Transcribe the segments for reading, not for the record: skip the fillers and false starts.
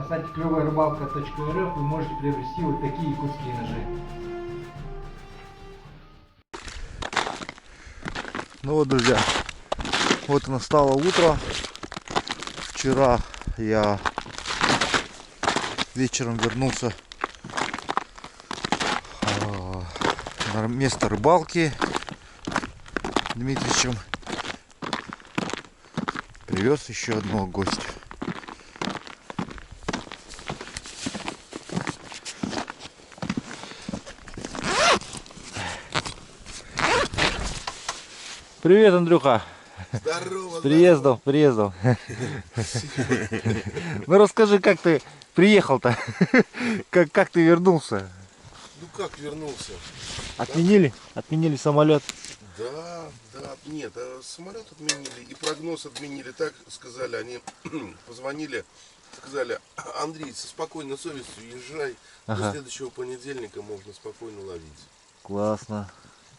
сайте клёвая-рыбалка.рф вы можете приобрести вот такие якутские ножи. Ну вот, друзья, вот и настало утро. Вчера я вечером вернулся на место рыбалки Дмитричем. Привез еще одного гостя. Привет, Андрюха. Здорово, С приездом, приездом. Ну расскажи, как ты приехал-то? Как ты вернулся? Ну как вернулся? Отменили? Отменили самолет? Да, нет, самолет отменили и прогноз отменили. Так сказали, они позвонили, сказали: Андрей, со спокойной совестью езжай, до следующего понедельника можно спокойно ловить. Классно,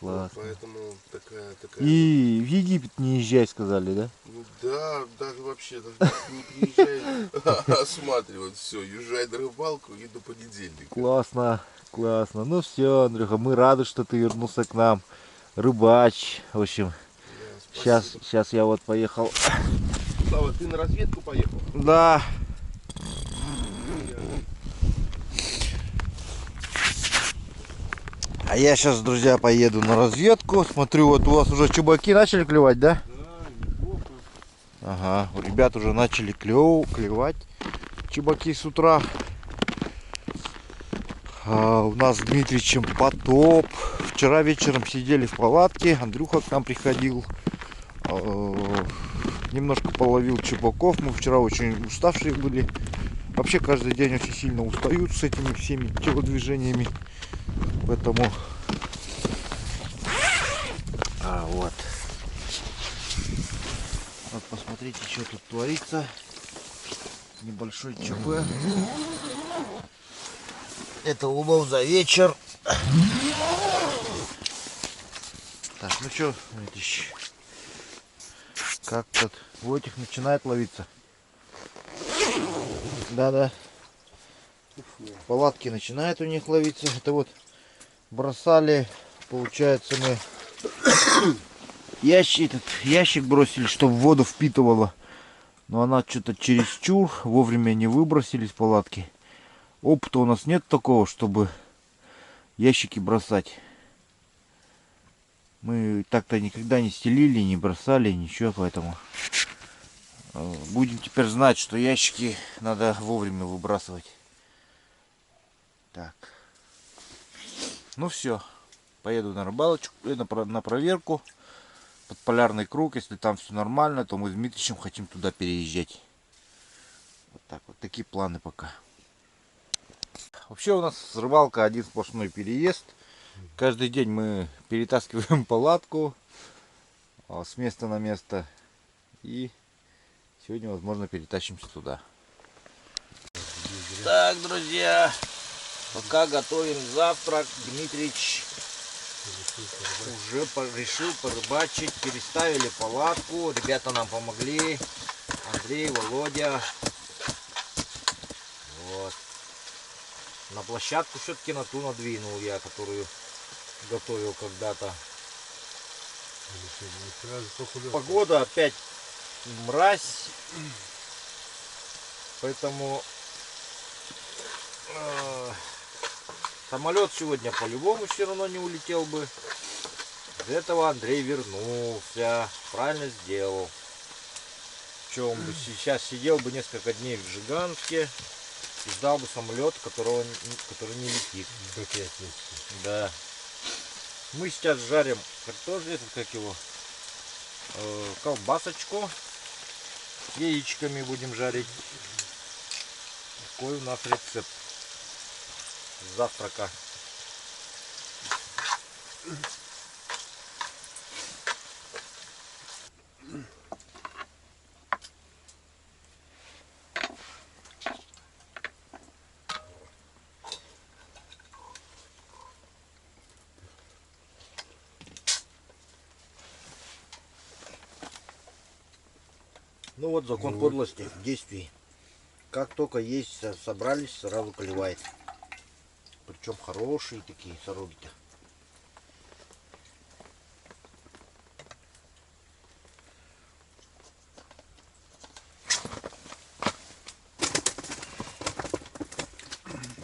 Вот, классно. поэтому такая. И в Египет не езжай, сказали, да? Ну да, даже вообще, даже не приезжай, осматривать все, езжай на рыбалку и до понедельника. Классно, классно. Ну все, Андрюха, мы рады, что ты вернулся к нам. Рыбач, в общем. Да, Сейчас я вот поехал. Слава, ты на разведку поехал? Да. А я сейчас, друзья, поеду на разведку. Смотрю, вот у вас уже чубаки начали клевать, да? Да, неплохо. Ага, у ребят уже начали клевать чубаки с утра. У нас с Дмитриевичем потоп. Вчера вечером сидели в палатке. Андрюха к нам приходил. Немножко половил чубаков. Мы вчера очень уставшие были. Вообще каждый день очень сильно устают с этими всеми телодвижениями. Поэтому... вот. Вот посмотрите, что тут творится. Небольшой ЧП. Это улов за вечер. Так, ну что, как тут у этих начинает ловиться? Да. Палатки начинают у них ловиться. Это вот бросали, получается, мы ящик бросили, чтобы воду впитывала. Но она что-то чересчур, вовремя не выбросились палатки. Опыта у нас нет такого, чтобы ящики бросать. Мы так-то никогда не стелили, не бросали, ничего, поэтому будем теперь знать, что ящики надо вовремя выбрасывать. Так. Ну все, поеду на рыбалочку, на проверку. Под полярный круг, если там все нормально, то мы с Дмитриевичем хотим туда переезжать. Вот так вот, такие планы пока. Вообще у нас рыбалка один сплошной переезд. Каждый день мы перетаскиваем палатку с места на место. И сегодня, возможно, перетащимся туда. Так, друзья, пока готовим завтрак, Дмитрич уже решил порыбачить. Переставили палатку. Ребята нам помогли. Андрей, Володя. Вот. На площадку все-таки на ту надвинул я, которую готовил когда-то. Погода опять мразь. Поэтому самолет сегодня по-любому все равно не улетел бы. Из этого Андрей вернулся. Правильно сделал. Что, он бы сейчас сидел бы несколько дней в Жиганске и ждал бы самолет, который не летит. Да. Мы сейчас жарим картофель, как его, колбасочку. Яичками будем жарить. Такой у нас рецепт завтрака. Ну вот закон подлости в действии. Как только есть, собрались, сразу клевает. Причем хорошие такие сороги-то.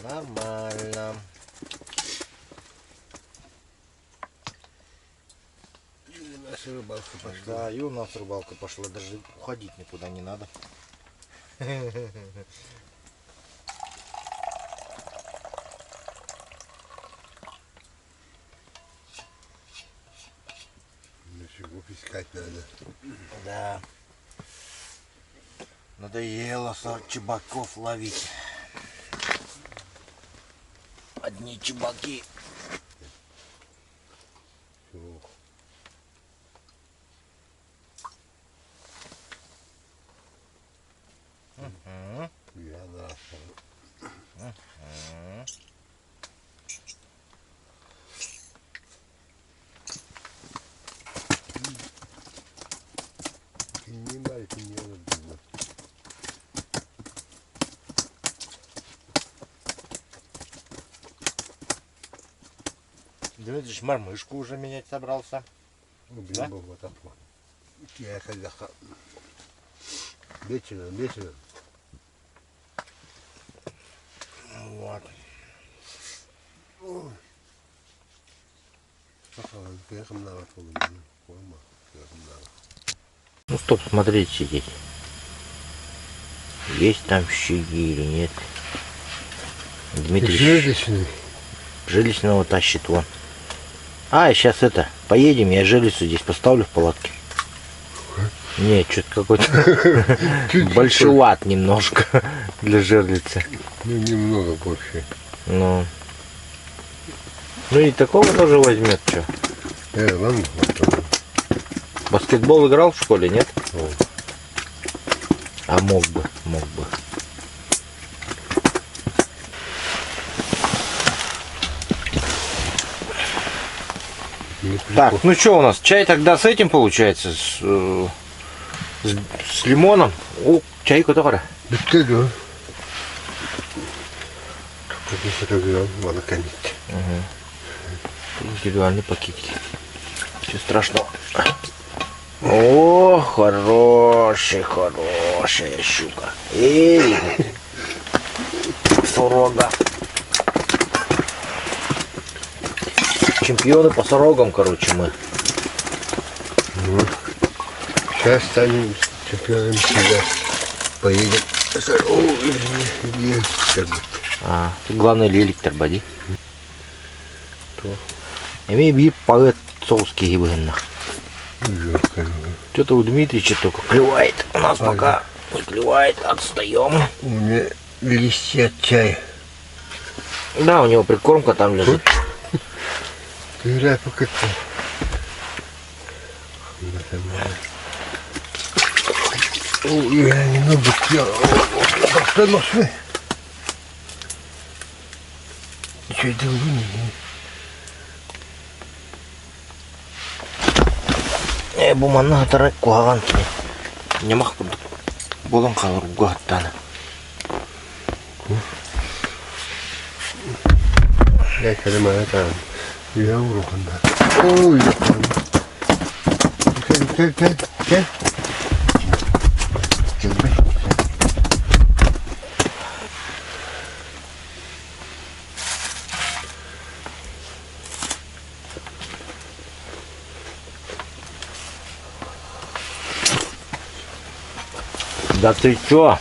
Нормально. И наша рыбалка пошла. Да, и у нас рыбалка пошла. Даже уходить никуда не надо. Ничего искать надо. Да. Надоело чебаков ловить. Одни чебаки. Чего? Я наша. Не маленький, не надо. Дмитрич мормышку уже менять собрался. Да? Убил бы вот такой. Я когда вечером. Вот. Пехом на вокруг. Ну стоп, смотреть сидеть. Есть там щеги или нет? Дмитрий Жилищный. жилищного тащит вон. А, сейчас поедем, я жилицу здесь поставлю в палатке. Нет, что-то какой-то большеват немножко для жерлицы. Ну, немного больше. Ну и такого тоже возьмет, что? Ладно, вот. Баскетбол играл в школе, нет? О. А мог бы. Так, ну что у нас? Чай тогда с этим получается? С лимоном? О, чай который? Bitti diyor. Çok güzel balık hani. Индивидуальные пакетики. Ничего страшного. О, хорошая щука. Эй, сорога. Чемпионы по сорогам, короче, мы. Вот. Сейчас станем чемпионами всегда. Поедем. А, тут главное леликтер боди. Имей бить палет соуски гибридно. Что-то у Дмитрича только клевает. У нас пока не клевает, отстаем. У меня листья чая. Да, у него прикормка там лежит. Играй пока. Я немного пьян. Останови. Что это вы? Бумана тарай куаган. Нямах болон калыруга аттаны. Я когда это я уроканда. Ой, я. Да ты чё?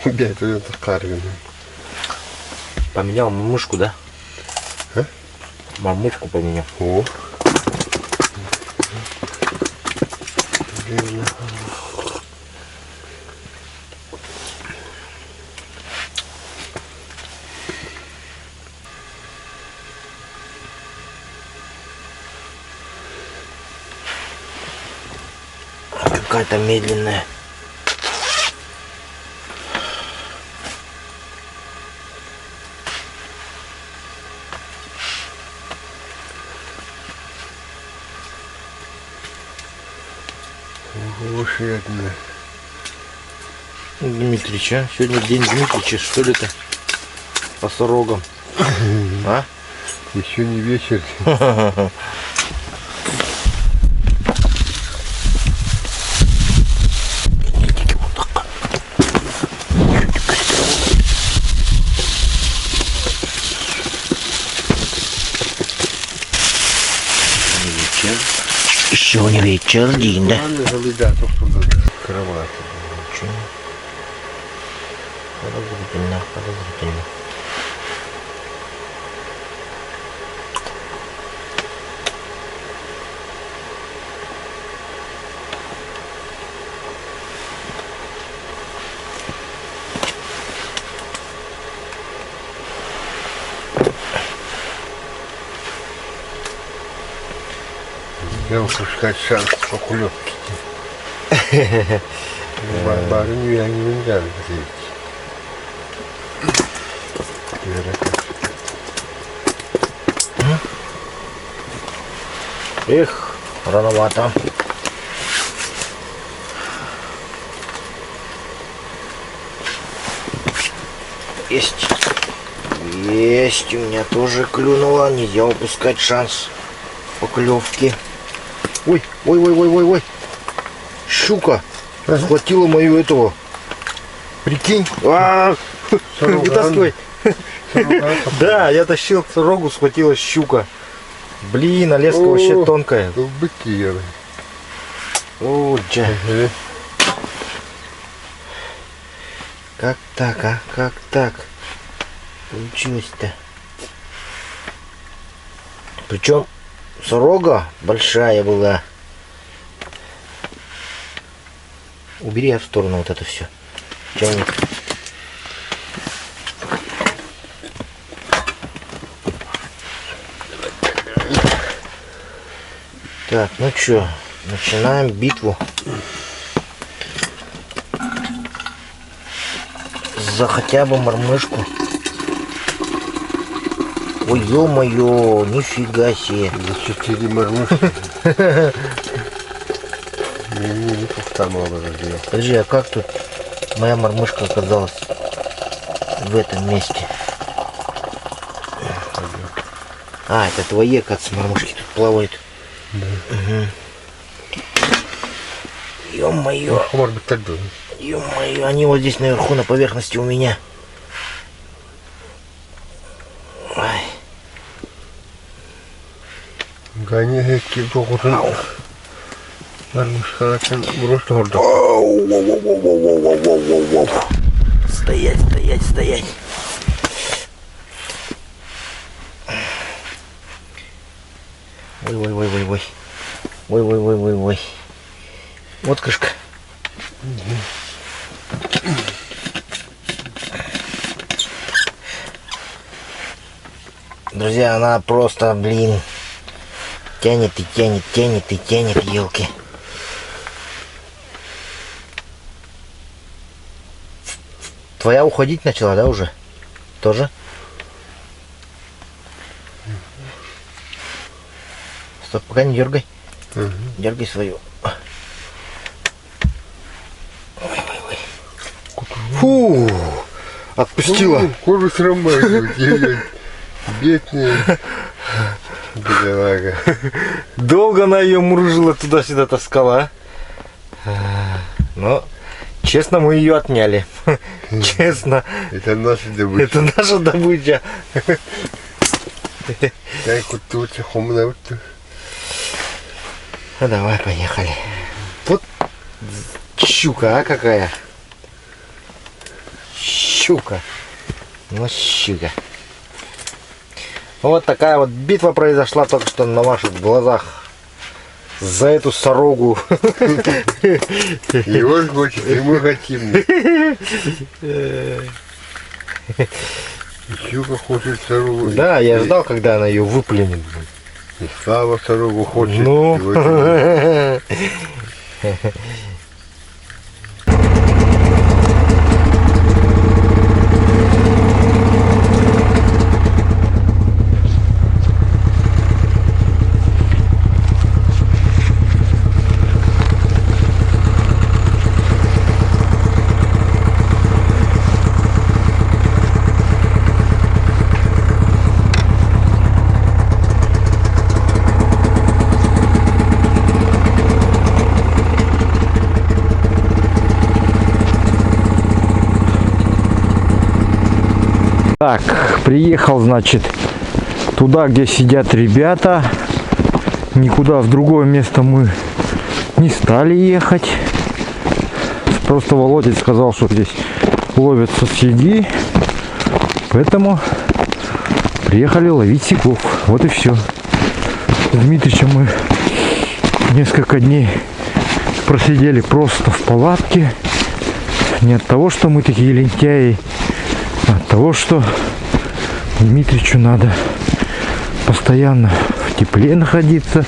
Опять это карган. Поменял мамушку, да? А? Мамушку поменял. О. Какая-то медленная. Ушедно. Дмитрича. Сегодня день Дмитрича, что ли это? По сорогам. А? Еще не вечер. Еще не вечер, день, да? Кровать. Подозрительно, подозрительно. Я упускать шанс по кулёвке. Барыню я не видал. Эх, рановато. Есть. Есть, у меня тоже клюнуло. Нельзя упускать шанс поклевки. Ой, ой, ой, ой, ой, ой. Щука схватила мою этого. Прикинь. Вытаскивай. Да, я тащил рогу, схватила щука. Блин, а леска вообще тонкая. Быки. О, джа. Как так, а? Как так? Получилось-то. Причем сорога большая была. Убери в сторону вот это все. Чайник. Так, ну что, начинаем битву за хотя бы мормышку. Ой, ё-моё, нифига себе. За 4 мормышки. Не повторно разделил. Подожди, а как тут моя мормышка оказалась в этом месте? А, это твои, оказывается, мормышки тут плавают. Да. Угу. Ё-моё. Может быть, так было. Ё-моё, они вот здесь наверху на поверхности у меня. Ай. Гони, кидок. Мормышка, просто гордо. Стоять, стоять, стоять. Ой-ой-ой-ой-ой. Ой-ой-ой-ой-ой. Вот крышка. Друзья, она просто, блин, тянет и тянет, тянет и тянет, елки. Твоя уходить начала, да, уже? Тоже? Стоп, пока не дергай. Дергай свою. Ой-ой-ой. Фу! Отпустила. Кожу срамает. Бедная. Бедолага. Долго она ее мурыжила, туда-сюда таскала, а? Но, честно, мы ее отняли. Честно. Это наша добыча. Это наша добыча. Дай хоть тут хомна. Ну давай, поехали. Вот щука, а какая? Щука. Ну, щука. Вот такая вот битва произошла только что на ваших глазах. За эту сорогу. И он хочет, и мы хотим. Щука хочет сорогу. Да, я ждал, когда она ее выплюнет. И Слава сорогу хочет. Ну. Так, приехал, значит, туда, где сидят ребята. Никуда в другое место мы не стали ехать. Просто Володя сказал, что здесь ловят соседи. Поэтому приехали ловить сиков. Вот и все. С Дмитричем мы несколько дней просидели просто в палатке. Не от того, что мы такие лентяи, а от того, что Дмитричу надо постоянно в тепле находиться.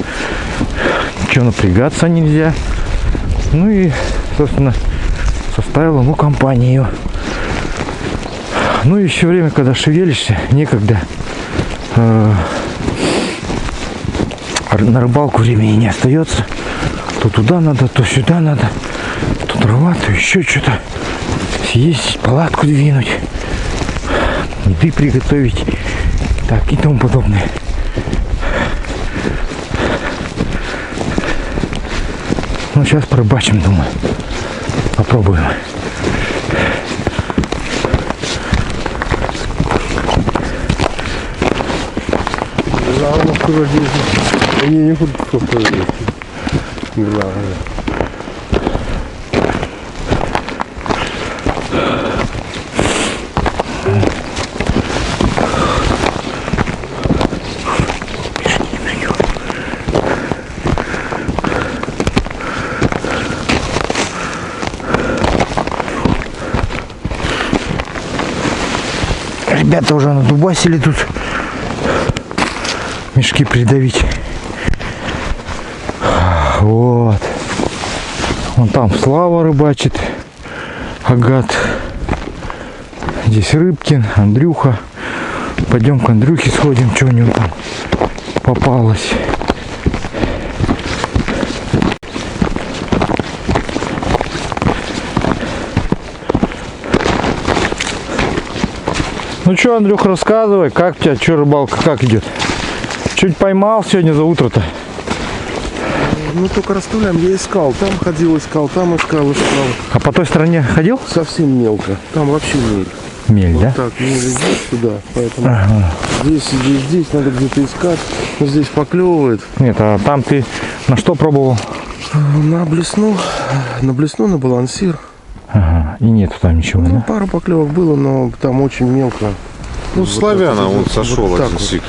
Ничего напрягаться нельзя. Ну и, собственно, составил ему компанию. Ну и еще время, когда шевелишься, некогда. На рыбалку времени не остается. То туда надо, то сюда надо. То дрова, то еще что-то. Съесть, палатку двинуть. Еды приготовить. Так, и тому подобное. Ну, сейчас порыбачим, думаю. Попробуем. Главное, вроде они не будут попробовать. Главное. Ребята уже надубасили тут. Мешки придавить. Вот. Вон там Слава рыбачит. Агат. Здесь Рыбкин, Андрюха. Пойдем к Андрюхе сходим, что у него там попалось. Ну что, Андрюх, рассказывай, как у тебя, что рыбалка, как идет? Чуть поймал сегодня за утро-то? Ну только расставляем, я искал, там ходил, искал, там искал. А по той стороне ходил? Совсем мелко, там вообще мель. Мель, Вот да? так, мель здесь сюда, поэтому Ага. здесь надо где-то искать, но здесь поклевывает. Нет, а там ты на что пробовал? На блесну, на балансир. Ага, и нету там ничего, Ну, да? пару поклевок было, но там очень мелко. Ну, славяна, вот он сошел вот так один вот. сик.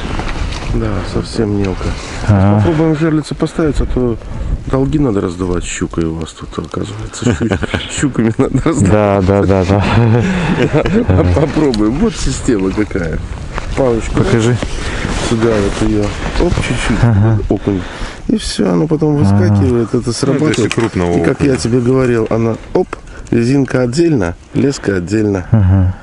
Да, совсем мелко. Ага. Попробуем жерлицы поставить, а то долги надо раздавать щукой у вас тут, оказывается. Щуками надо раздавать. Да. Попробуем. Вот система какая. Палочку Покажи. сюда, вот ее. Оп, чуть-чуть. Окунь. И все, оно потом выскакивает, это Если срабатывает. крупного И как я тебе говорил, она оп, резинка отдельно, леска отдельно. Ага.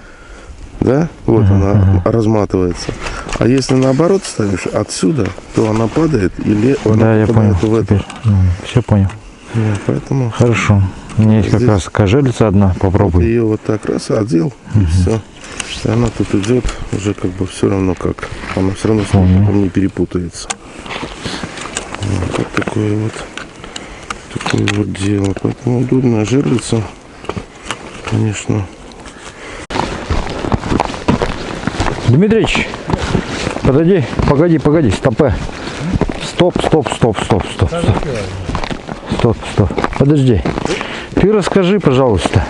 Да? Вот она разматывается. А если наоборот ставишь отсюда, то она падает или она Да, я понял. попадает в это. Теперь. Все понял. Вот, поэтому Хорошо. У меня есть как Здесь- раз такая жерлица одна. Попробуй. ее вот так раз одел, и все. И она тут идет уже как бы все равно как. Она все равно с ней Понял. потом не перепутается. Вот такое вот дело. Поэтому удобная жерлица, конечно. Дмитрич, погоди, стопэ. Стоп. Подожди. Ты расскажи, пожалуйста,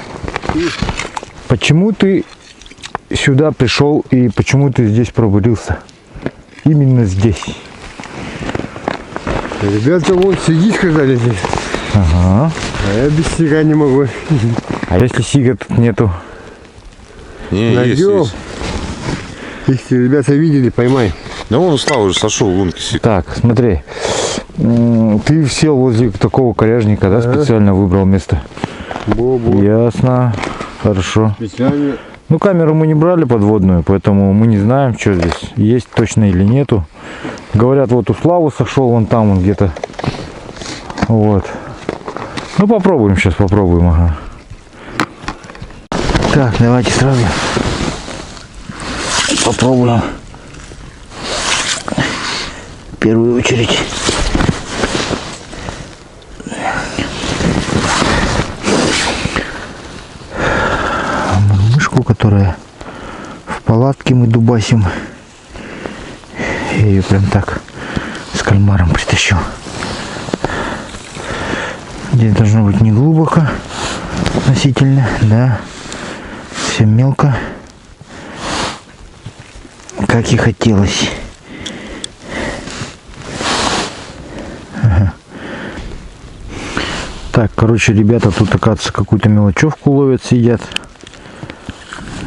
почему ты сюда пришел и почему ты здесь пробудился? Именно здесь. Ребята, вот сидишь, сказали здесь. Ага. А я без сига не могу. А если сига тут нету? Не, найдем. Если ребята видели, поймай. Да вон у Славы уже сошел лунки сик. Так, смотри. Ты сел возле такого коряжника, да, специально выбрал место? Бобу. Ясно. Хорошо. Специально. Ну, камеру мы не брали подводную, поэтому мы не знаем, что здесь есть точно или нету. Говорят, вот у Славы сошел, вон там он где-то. Вот. Ну, попробуем сейчас, ага. Так, давайте сразу попробуем. В первую очередь. Мышку, которая в Палатки мы дубасим. Я ее прям так с кальмаром притащил. Здесь должно быть не глубоко относительно, да. Все мелко, как и хотелось. Ага. Так, короче, ребята тут, оказывается, какую-то мелочевку ловят, сидят.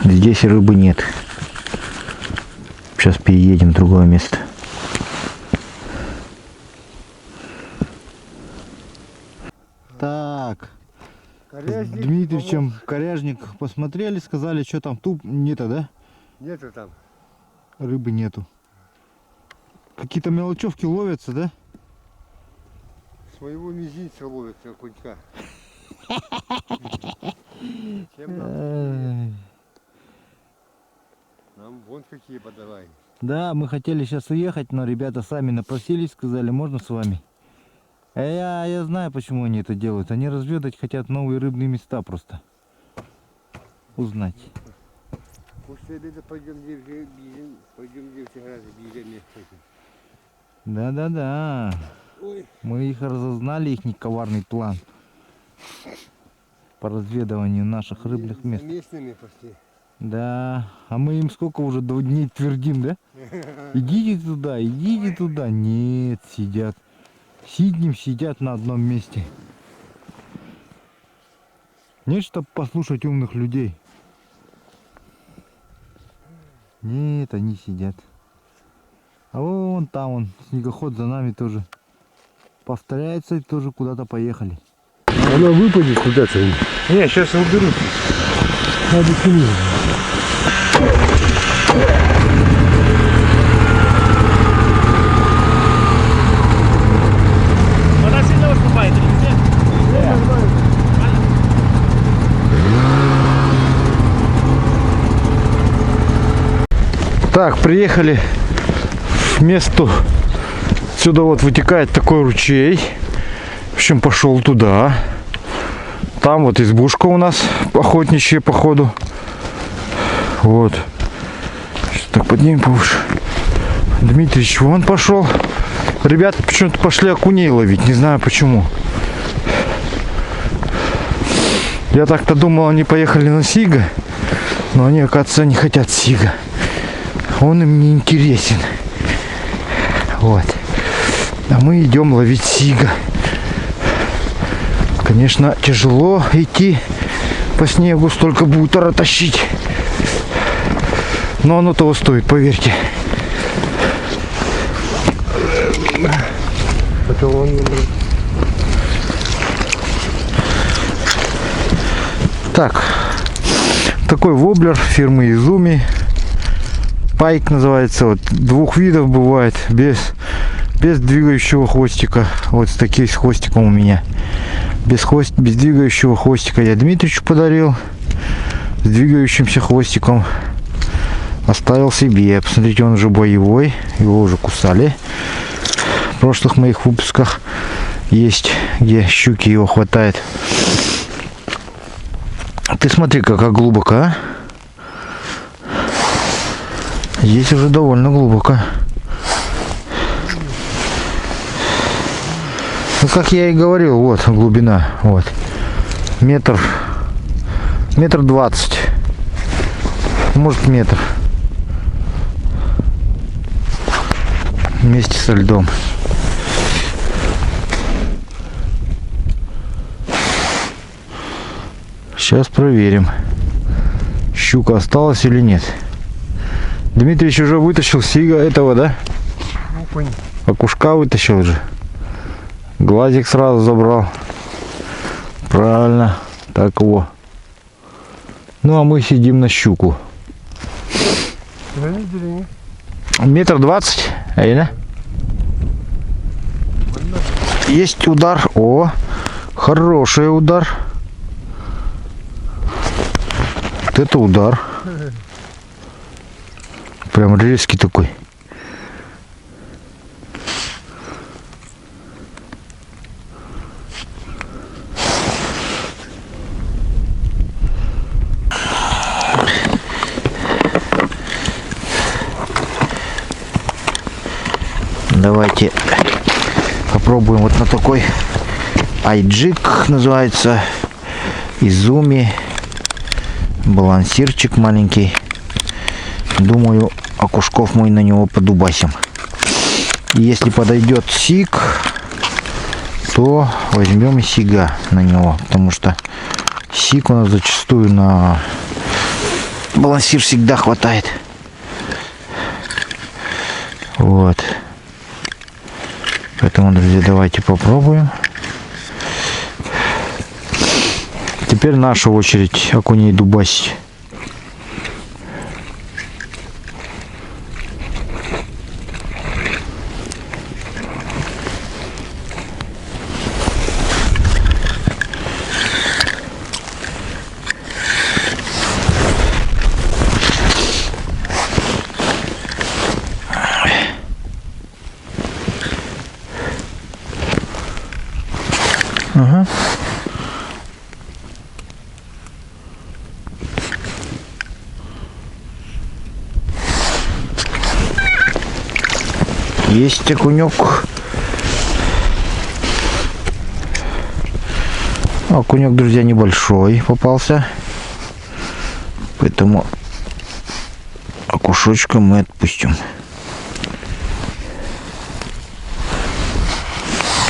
Здесь рыбы нет. Сейчас переедем в другое место. Так, с Дмитриевичем коряжник посмотрели, сказали, что там туп нету, да? Нету там. Рыбы нету. Какие-то мелочевки ловятся, да? С моего мизинца ловится окунька. Чем нам вон какие подавай. Да, мы хотели сейчас уехать, но ребята сами напросились, сказали, можно с вами? А я знаю, почему они это делают. Они разведать хотят новые рыбные места просто. Узнать. После обеда пойдем, где все гораздо ближе место. Да-да-да. Ой. Мы их разознали, их коварный план. По разведыванию наших рыбных мест. Местными почти. Да, а мы им сколько уже 2 дней твердим, да? Идите туда, идите туда. Нет, сидят. Сидят на одном месте. Нет, чтобы послушать умных людей. Нет, они сидят. А вон там снегоход за нами тоже повторяется и тоже куда-то поехали. Она выпадет куда-то. Не, сейчас я уберу. Надо снизу. Она сильно выступает или нет? Так, приехали в место. Отсюда вот вытекает такой ручей. В общем, пошел туда. Там вот избушка у нас охотничья, походу. Вот. Сейчас так поднимем повыше. Дмитриевич вон пошел. Ребята почему-то пошли окуней ловить. Не знаю почему. Я так-то думал, они поехали на сига. Но они, оказывается, не хотят сига. Он им не интересен. Вот. А мы идем ловить сига. Конечно, тяжело идти по снегу, столько бутера тащить. Но оно того стоит, поверьте. Так, такой воблер фирмы Изуми. Пайк называется. Вот 2 видов бывает. Без двигающего хвостика. Вот с таким хвостиком у меня. Без двигающего хвостика я Дмитриевичу подарил. С двигающимся хвостиком оставил себе. Посмотрите, он уже боевой. Его уже кусали. В прошлых моих выпусках есть, где щуки его хватает. Ты смотри, как глубоко, а? Здесь уже довольно глубоко. Ну, как я и говорил, вот глубина, вот. Метр 20. Может, метр. Вместе со льдом. Сейчас проверим, щука осталась или нет. Дмитриевич уже вытащил сига этого, да? Окушка вытащил уже. Глазик сразу забрал. Правильно. Так его. Ну а мы сидим на щуку. Метр 20, правильно? Есть удар. О, хороший удар. Вот это удар. Прям резкий такой. Давайте попробуем вот на такой айджик называется. Изуми. Балансирчик маленький. Думаю, окушков мы на него подубасим. И если подойдет сиг, то возьмем и сига на него. Потому что сиг у нас зачастую на балансир всегда хватает. Вот. Поэтому, друзья, давайте попробуем. Теперь наша очередь окуней дубасить. Ага. Есть окунек. Окунек, друзья, небольшой попался. Поэтому окушочка мы отпустим.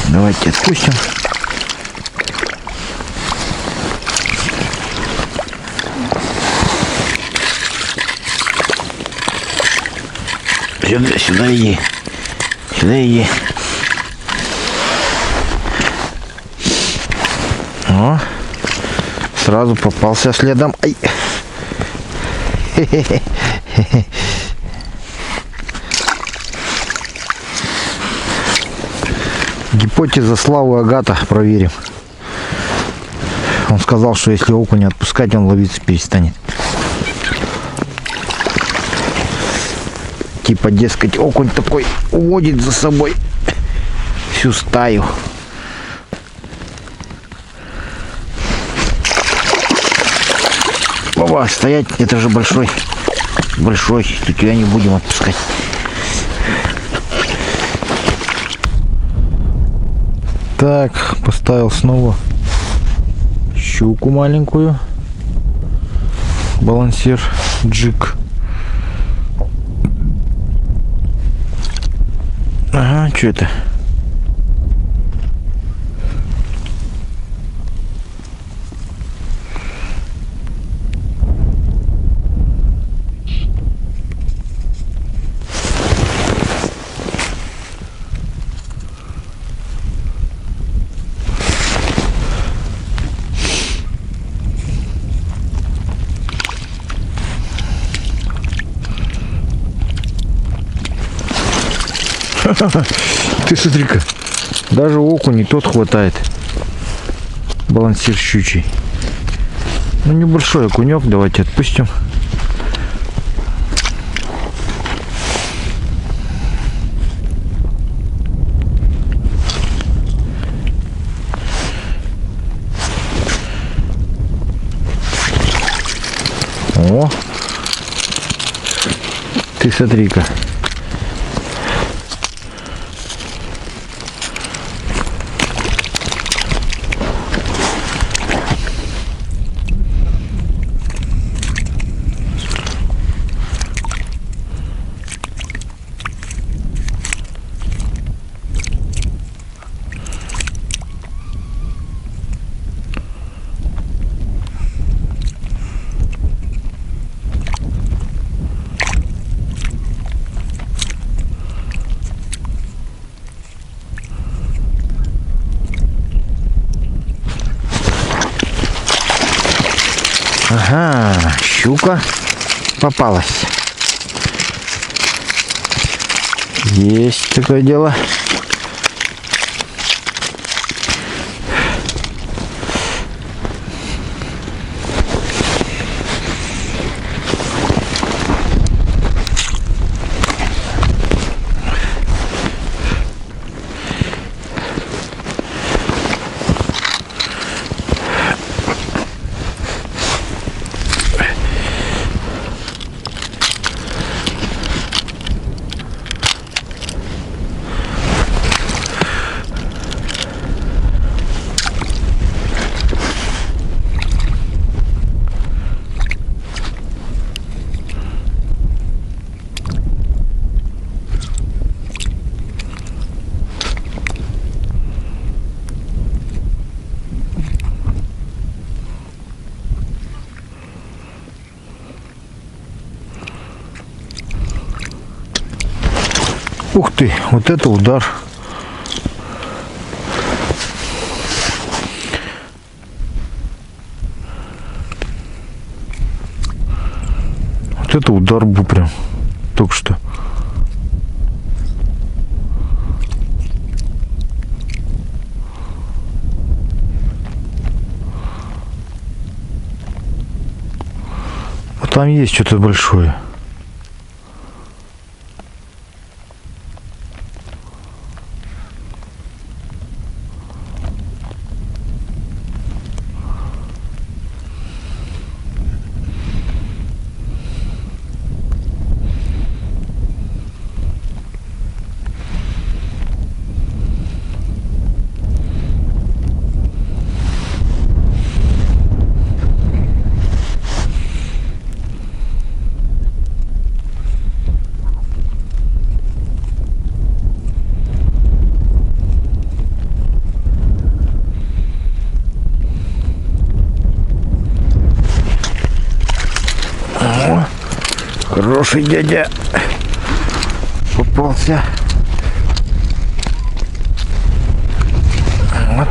Давайте отпустим. Сюда иди. Сюда иди. О, сразу попался следом. Ай. Гипотеза Славы Агата. Проверим. Он сказал, что если окуня отпускать, он ловиться перестанет. Типа, дескать, окунь такой уводит за собой всю стаю. Баба, стоять, это же большой. Большой, тут тебя не будем отпускать. Так, поставил снова щуку маленькую. Балансир джиг. Ага, что это? Ты смотри-ка, даже окунь тот хватает. Балансир щучий. Ну, небольшой окунек, давайте отпустим. О, ты смотри-ка. Ага, щука попалась. Есть такое дело. Ух ты, вот это удар. Вот это удар был прям только что. Там есть что-то большое. Хороший дядя попался. Вот.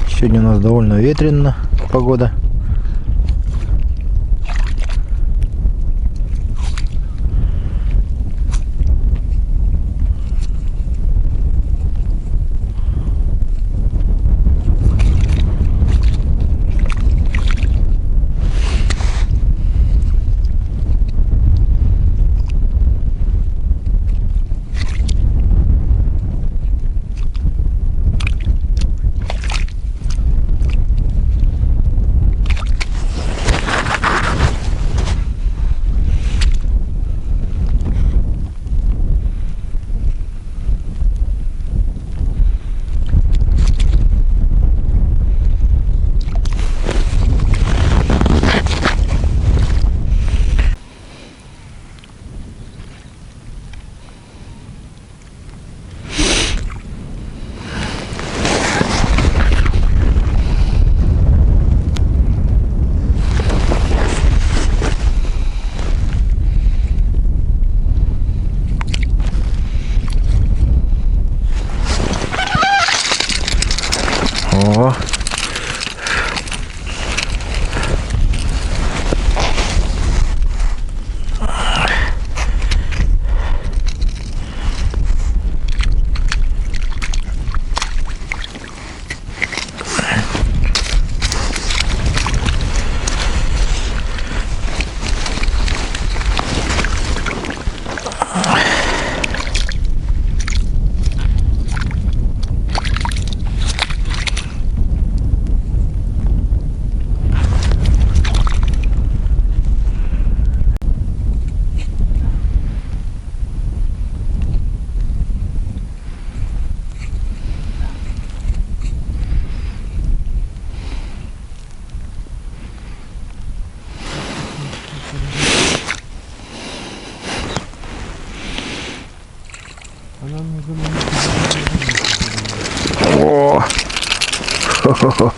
Сегодня у нас довольно ветрено погода. О. О! Хо-хо-хо.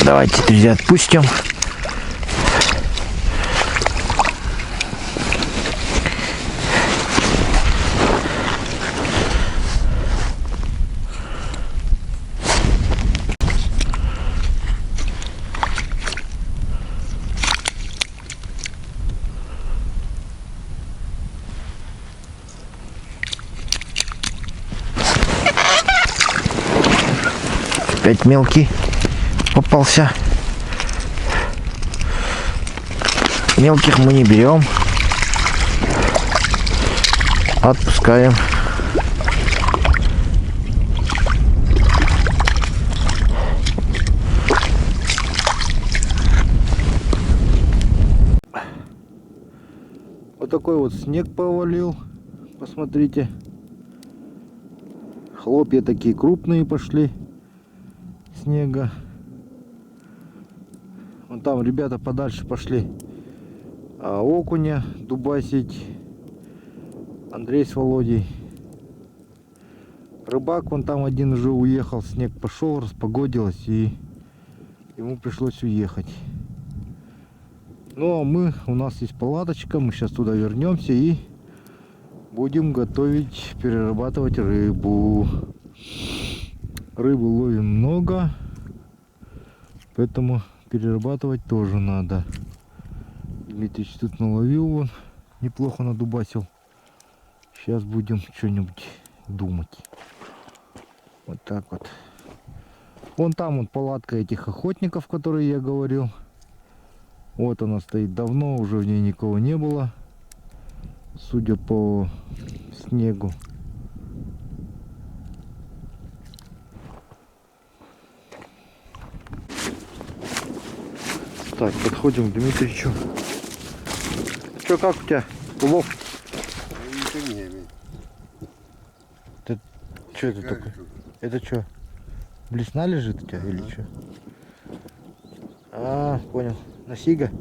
Давайте, друзья, отпустим. Опять мелкий попался. Мелких мы не берем. Отпускаем. Вот такой вот снег повалил. Посмотрите. Хлопья такие крупные пошли. Снега. Вон там ребята подальше пошли. А окуня дубасить. Андрей с Володей. Рыбак вон там один уже уехал. Снег пошел, распогодилось, и ему пришлось уехать. Ну а мы, у нас есть палаточка. Мы сейчас туда вернемся и будем готовить, перерабатывать рыбу. Рыбу ловим много, поэтому перерабатывать тоже надо. Дмитрич тут наловил, вон, неплохо надубасил. Сейчас будем что-нибудь думать. Вот так вот. Вон там вот палатка этих охотников, которые я говорил. Вот она стоит давно, уже в ней никого не было. Судя по снегу. Так, подходим к Дмитричу. Че, как у тебя улов? Что это такое? Это что? Блесна лежит у тебя или что? А, понял. Насига.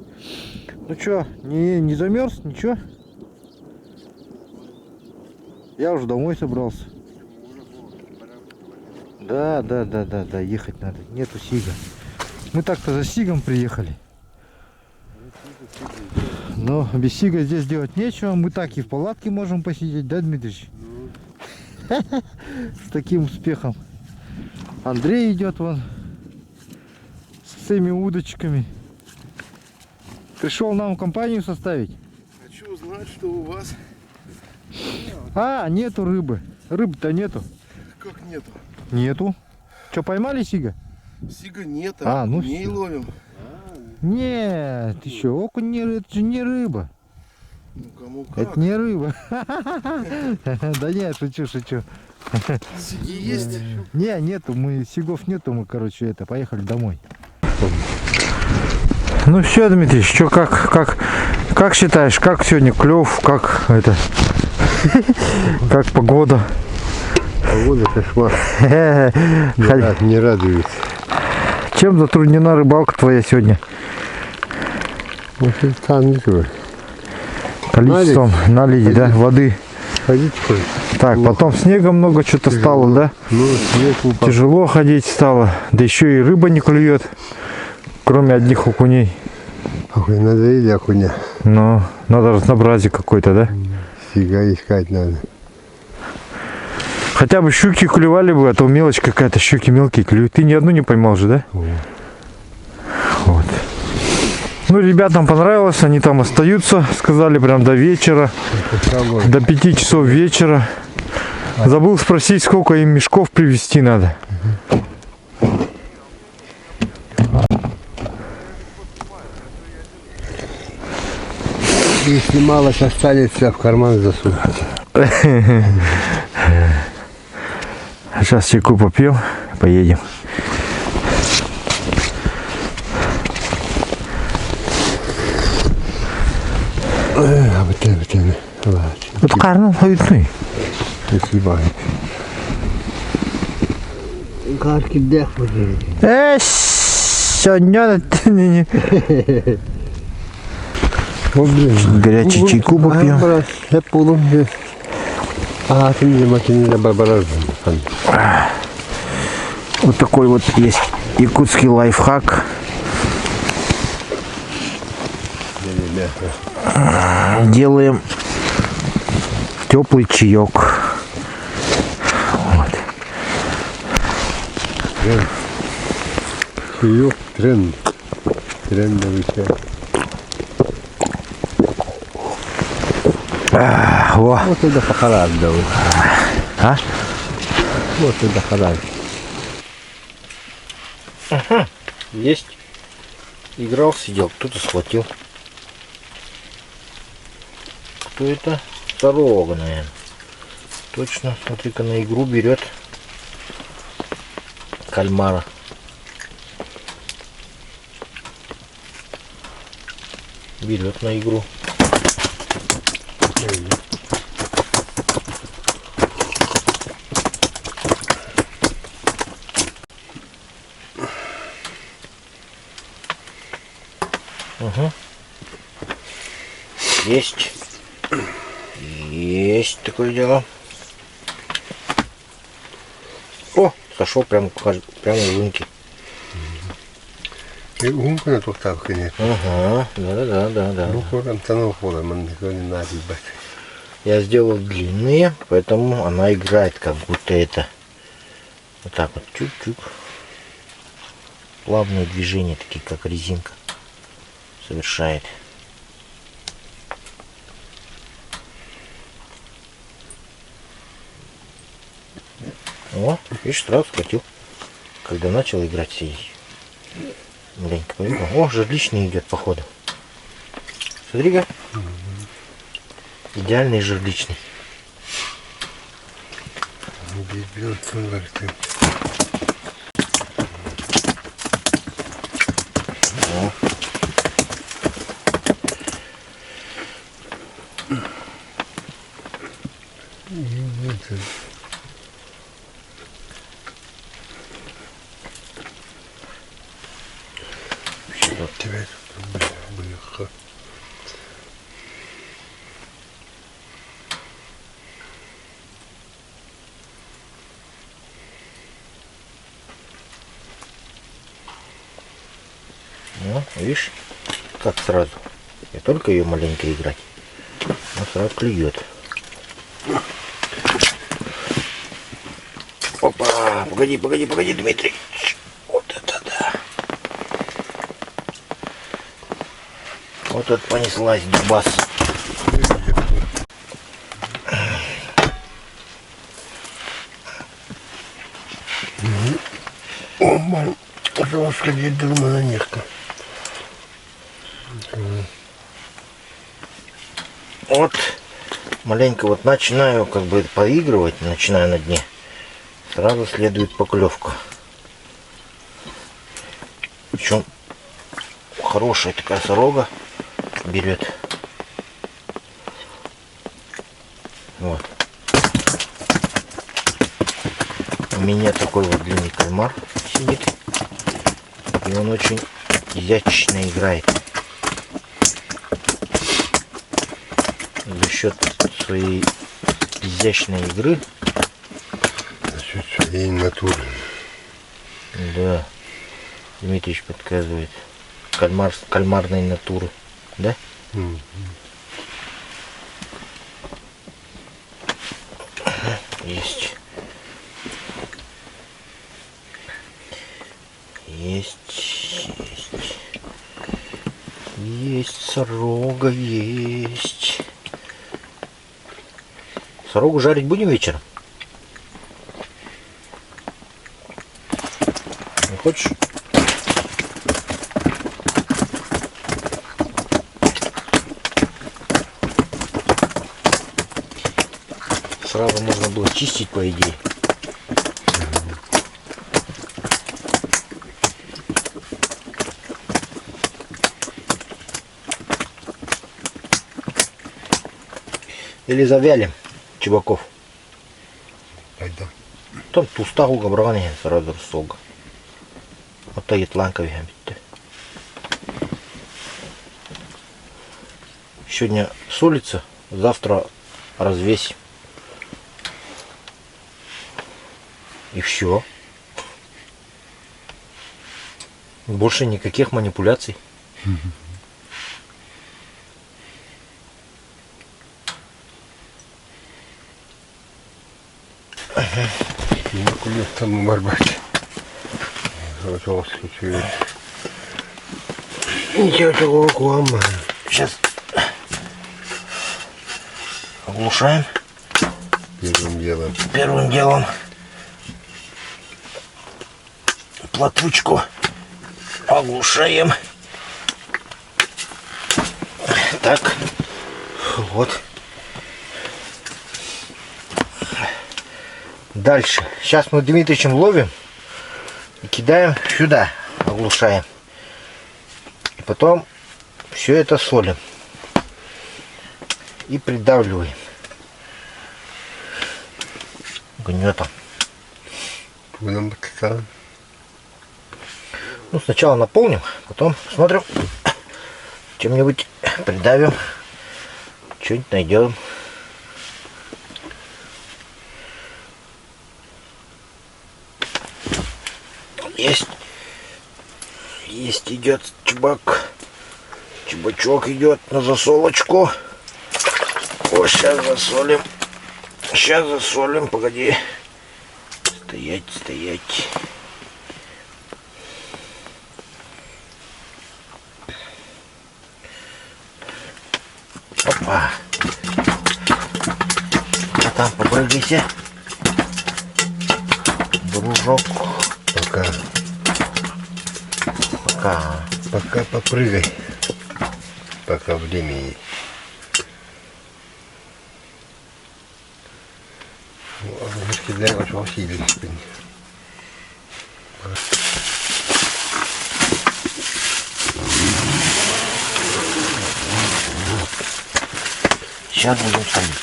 Ну что, не замерз, ничего? Я уже домой собрался. Да, ехать надо. Нету сига. Мы так-то за сигом приехали. Но без сига здесь делать нечего. Мы так и в палатке можем посидеть, да, Дмитрич? С таким успехом. Андрей идет вон с своими удочками. Пришел нам компанию составить. Хочу узнать, что у вас. А, нету рыбы. Рыбы-то нету. Как нету? Нету. Что, поймали сига? Сига нет, Ну не всё. ловим. Нет, ты что, окунь это же не рыба. Ну кому как? Это не рыба. Да нет, шучу. Сиги есть? Не, нету, сигов нету, мы, короче, поехали домой. Ну все, Дмитрий, что, как считаешь, как сегодня клев, как это, как погода? Погода кошмар. Не радует. Чем затруднена рыбалка твоя сегодня? Там не тоже. Количеством налить, да, воды. Ходить хоть. Так, потом снега много что-то стало, да? Ну, снег упал. Тяжело ходить стало, да еще и рыба не клюет, кроме одних окуней. Охуй, надоели окуня. Но надо разнообразие какое-то, да? Сига искать надо. Хотя бы щуки клювали бы, а то мелочь какая-то, щуки мелкие клюют. Ты ни одну не поймал же, да? Вот. Ну, ребятам понравилось, они там остаются, сказали, прям до вечера, до 5 часов вечера. Забыл спросить, сколько им мешков привезти надо. Если малость останется, в карман засунуть. Сейчас чайку попьем, поедем. Вот карнал ходит. Спасибо. Карки дэх поделить. Сегодня горячий чайку попьем. Я полу. А, ты не макинила барбаража. Вот такой вот есть якутский лайфхак. Делаем теплый чаек. Вот. Чаек тренд. Трендовый чай. Во. Вот это похарад дал. А? Вот это харад. Есть. Играл, сидел, кто-то схватил. Кто это? Второго, наверное. Точно, смотри-ка, на игру берет кальмара. Берет на игру. Угу. Есть. Есть такое дело. О, сошел прямо в лунки. И гумка на тухтах, конечно. Ага, да. Ну, ходом, тонул ходом, он никого не надо, ебать. Я сделал длинные, поэтому она играет, как будто это вот так вот, чук-чук. Плавные движения, такие как резинка, совершает. О, видишь, сразу схватил, когда начал играть сей. Маленько повезло. О, жерличный идет, походу. Смотри-ка. Идеальный жерличный. О. Ну, видишь, как сразу. Не только ее маленько играть, но сразу клюет. Опа! Погоди, Дмитрий. Вот это да. Вот это понеслась дубас. О, мам, пожалуйста, где дурная нерка. Вот маленько вот начинаю как бы поигрывать, начинаю на дне. Сразу следует поклевка. Причем хорошая такая сорога берет. Вот. У меня такой вот длинный кальмар сидит. И он очень изящно играет. За счет своей изящной игры. За счет своей натуры. Да. Дмитрич подсказывает. Кальмарной натуры. Да? Есть. Есть сорога, есть. Сорогу жарить будем вечером? Не хочешь? Сразу можно было чистить, по идее. Или завялим чебаков. Пойдем. Там тустагу габрани сразу рассолга. Вот тает ланкови битте. Сегодня солится, завтра развесим. И все. Больше никаких манипуляций. Куда там барбать? Ничего такого к вам. Сейчас оглушаем. Первым делом плотвучку оглушаем. Так, вот. Дальше. Сейчас мы Дмитричем ловим и кидаем сюда, оглушаем. И потом все это солим и придавливаем гнетом. Ну, сначала наполним, потом смотрим, Чем-нибудь придавим. Что-нибудь найдем. Есть. Есть, идет чебак. Чебачок идет на засолочку. О, сейчас засолим. Сейчас засолим, погоди. Стоять, стоять. Опа. А там попрыгайся. Дружок. Пока. Пока. Пока попрыгай. Пока время есть. Мышки для вашего усилия. Сейчас будем солить.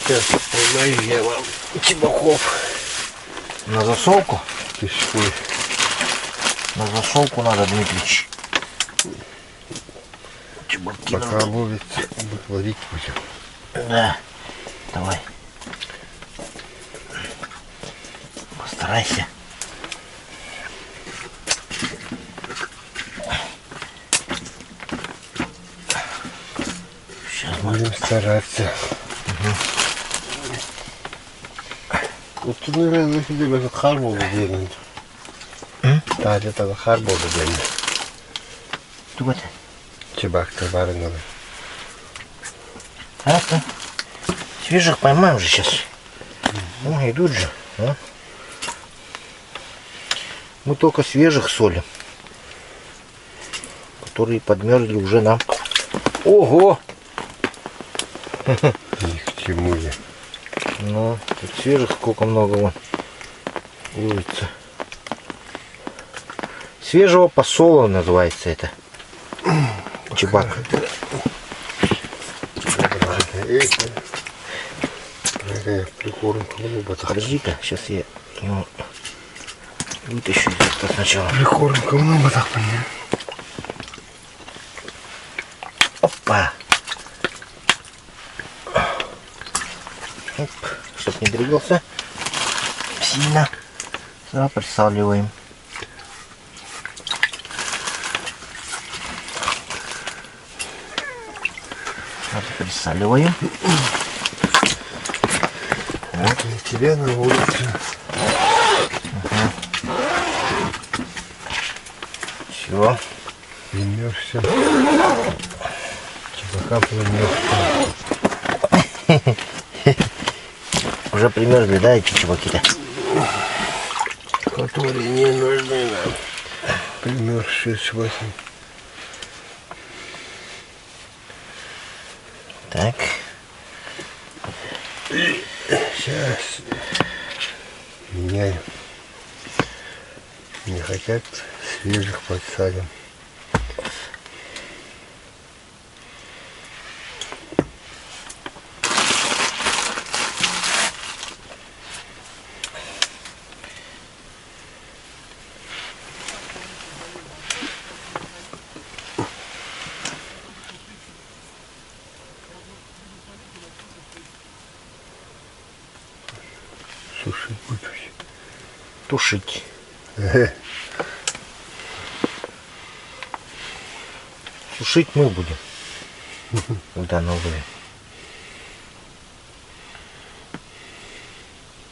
Сейчас поймаю я вам Чебаков. На засолку? кишкой. На засолку надо, Дмитрич. Чебаки Пока надо. ловится, варить будем. Да. Давай. Постарайся. Сейчас мы... Будем стараться. Вот тут, наверное, захидели хар болды деген. Тағы тағы хар болды деген. Тугат. Чебак-то барын надо. А-то. Свежих поймаем же сейчас. Ну, идут же. А? Мы только свежих солим. Которые подмерзли уже нам. Ого! И к чему я? Ну, тут свежих сколько много вон ловится. Свежего посола называется это. Чебак. Прикормку много. Подожди-ка, сейчас я его вытащу из сначала. Прикормку много, так понятно. Опа! Оп, чтоб не двигался сильно. Сразу присаливаем. Сразу присаливаем. Вот и тебя на улице. Все. Примешься. Чебака примешься. Уже примерзли, да, эти чебаки-то? Которые не нужны нам. Примерзшие чебаки. Так. Сейчас меняем. Не хотят, свежих подсадим. Сушить будешь. Тушить. Сушить мы будем. Когда новые.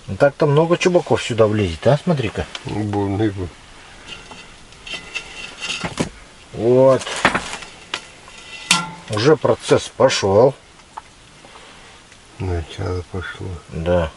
Ну так-то много чубаков сюда влезет, а? Смотри-ка. Бурный бы. Вот. Уже процесс пошел. Начало пошло. Да.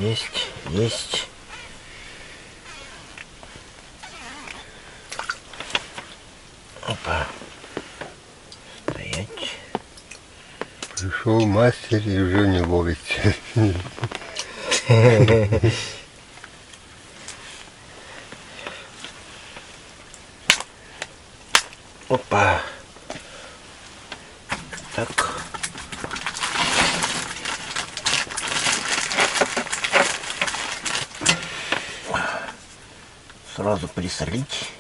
Есть, есть. Опа. Стоять. Пришел мастер и уже не ловит. Опа. Так. Сразу присолить.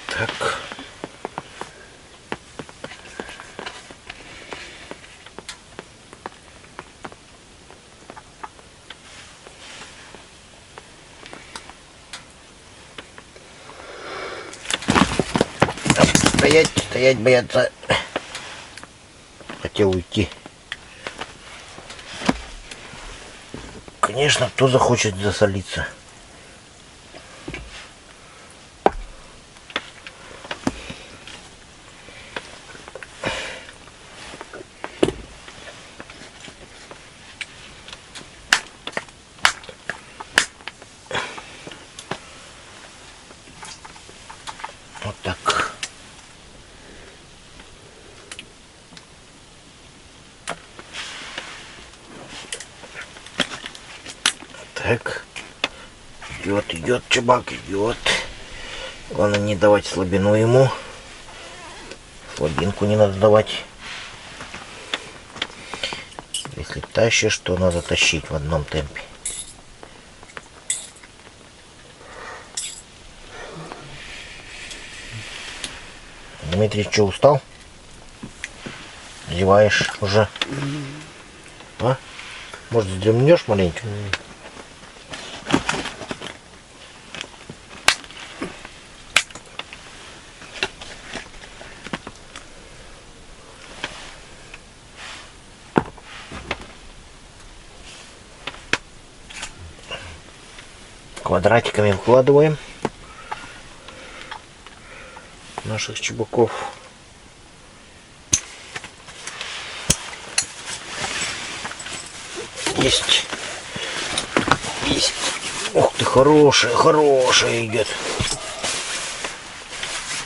Так. Стоять боятся. Хотел уйти. Конечно, кто захочет засолиться. Вот так. Так. Идет, чебак идет. Главное не давать слабину ему. Слабинку не надо давать. Если тащишь, то надо тащить в одном темпе. Дмитрий, что, устал? Зеваешь уже? А? Может, вздремнешь маленько? Квадратиками выкладываем наших чебаков. Есть. Ух ты, хорошая идет.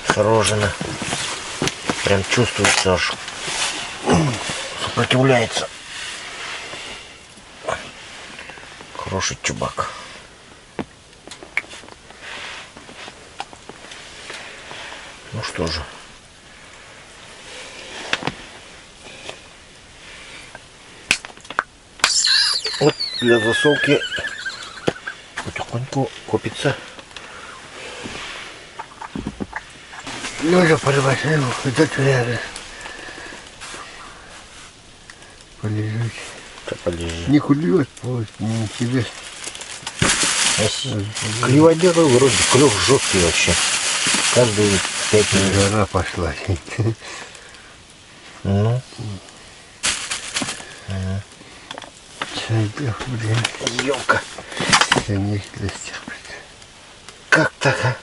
Хорошая. Прям чувствуется аж. Сопротивляется. Хороший чубак. Ну что же. Вот для засолки потихоньку копится. Лёля, подавай его, идёт рядом. Полежать. Полежи. Не клюет, вот, не тебе. Клеводеры вроде клев жесткий вообще. Каждые 5 минут. Жара пошла. Ну. Чайдёх, блин. Ёлка. Я не листья. Как так, а?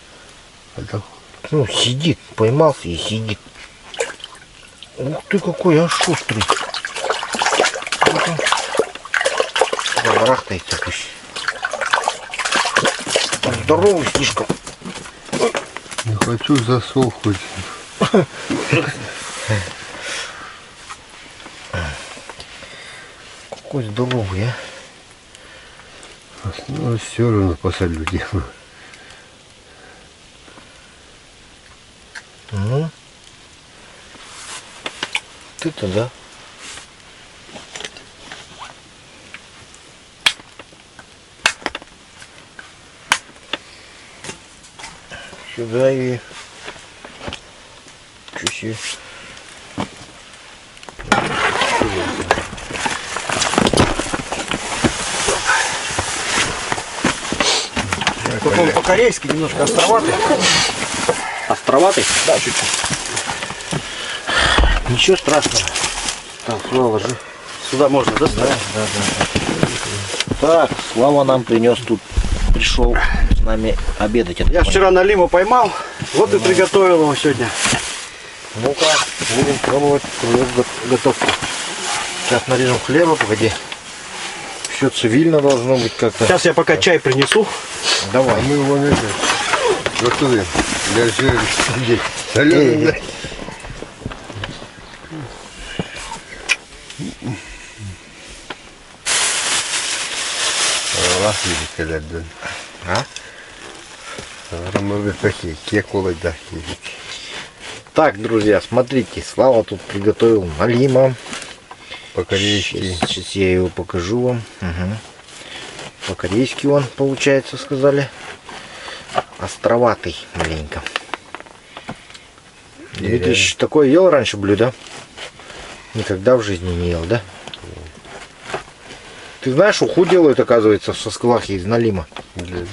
Потом. Ну, сидит. Поймался и сидит. Ух ты, какой аж шустрый. Барахтается пусть. Здоровый слишком. Не хочу засол хоть. Какой здоровый, а? Ну, все равно посолю делаю. Ну. Ты-то да. Сюда и чуть-чуть. Он по-корейски немножко островатый. Островатый? Да, чуть-чуть. Ничего страшного. Так, Слава, ложи. Сюда можно, да? Да. Так, Слава нам принес тут. Пришел с нами обедать. Я вчера на лиму поймал, вот и приготовил его сегодня. Ну-ка, будем пробовать готовку. Сейчас нарежем хлеба, погоди. Все цивильно должно быть как-то. Сейчас я пока чай принесу. Давай. Мы его найдем. Ну что ты, держи здесь. Соленый, да? Так, друзья, смотрите, Слава тут приготовил налима. По-корейски. Сейчас я его покажу вам. Угу. По-корейски он, получается, сказали. Островатый маленько. Дмитрич, такое ел раньше блюдо? Никогда в жизни не ел, да? Ты знаешь, уху делают, оказывается, в сосквахе из налима. Ты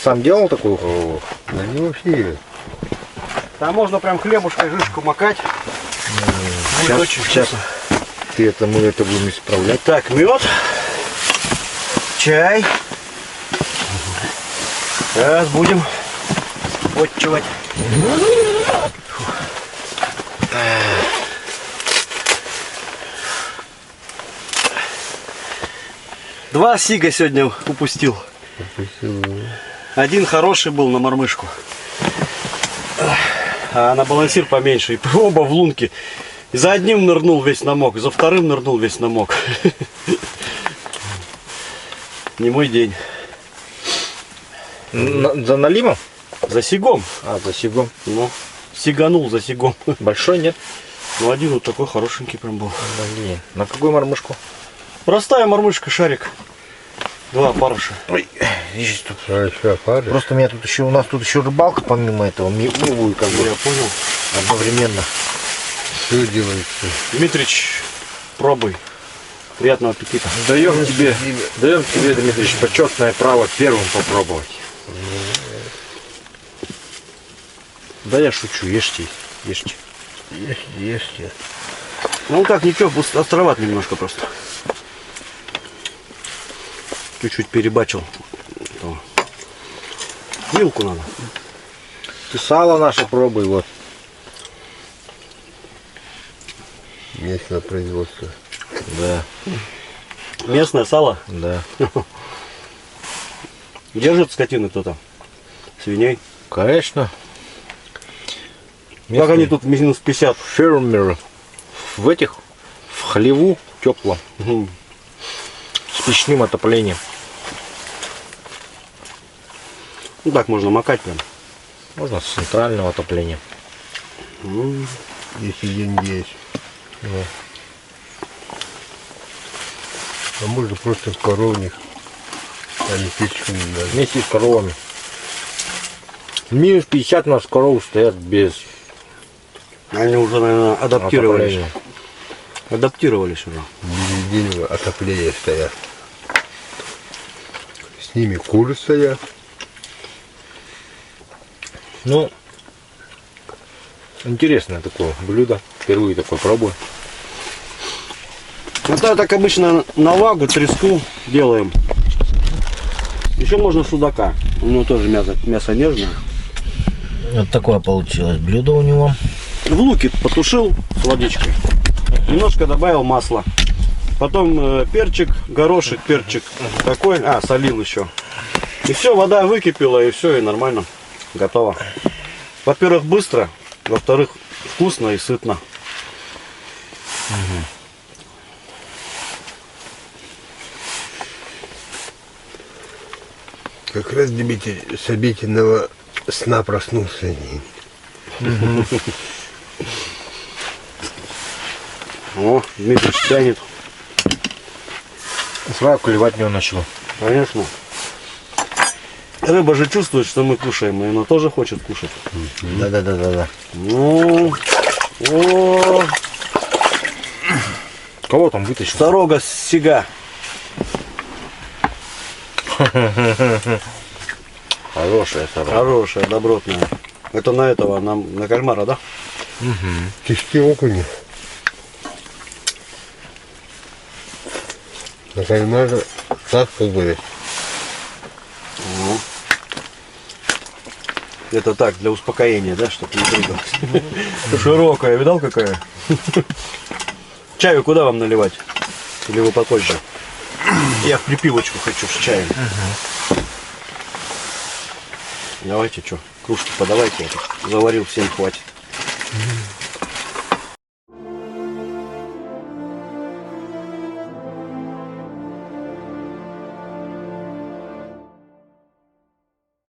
сам делал такую уху? Да не вообще. Там можно прям хлебушкой жишку макать. Сейчас мы это будем исправлять. Так, мед, чай. Сейчас будем отчевать. Два сига сегодня упустил. Один хороший был на мормышку. А на балансир поменьше. И оба в лунке. И за одним нырнул весь намок, за вторым нырнул весь намок. Не мой день. За налимом? За сигом. А, за сигом. Ну, сиганул за сигом. Большой нет? Ну, один вот такой хорошенький прям был. Блин. На какую мормышку? Простая мормышка, шарик. Два парыша. Ой, видишь, тут. Пары. Просто у нас тут еще рыбалка помимо этого, милую как бы Я понял. одновременно. Что делается? Дмитрич, пробуй. Приятного аппетита. Даем тебе, Дмитрич, почетное право первым попробовать. Да я шучу, ешьте. Ешьте. Ну так, ничего, островат немножко просто. Чуть-чуть перебачил. Вилку надо. Ты сало наше пробуй, вот. Местное производство. Да, Местное сало. да. Держит скотины кто-то? Свиней. Конечно. Как они тут минус 50? Фермеры в хлеву теплом, Мгм. с печным отоплением. Ну так можно макать прям. Можно с центрального отопления. Если деньги есть. Ну. А можно просто в коровник. А не печку не надо. Вместе с коровами. Минус 50 у нас коровы стоят без Они уже, наверное, адаптировались. отопления. Адаптировались уже. Безведение отопления стоят. С ними куры стоят. Ну, интересное такое блюдо. Впервые такое пробую. Это так обычно на вагу, треску делаем. Еще можно судака. У него тоже мясо нежное. Вот такое получилось блюдо у него. В луке потушил с водичкой. Немножко добавил масла. Потом перчик, горошек, перчик такой. Солил еще. И все, вода выкипела, и все, и нормально. Готово. Во-первых, быстро. Во-вторых, вкусно и сытно. Как раз Дмитрий с обеденного сна проснулся. О, Дмитрий тянет. Сразу клевать в него начало. Конечно. Рыба же чувствует, что мы кушаем, и она тоже хочет кушать. Да. Ну, о, Кого там вытащил? сорога с сига. Хорошая сорога. Хорошая, добротная. Это на этого, на кальмара, да? Кишки окуня. На кальмара так говорит. Это так, для успокоения, да, чтобы не прыгалось. Широкая, видал какая? Чаю куда вам наливать? Или вы попозже? Я в припивочку хочу с чаем. Давайте что, кружки подавайте, я тут заварил, всем хватит.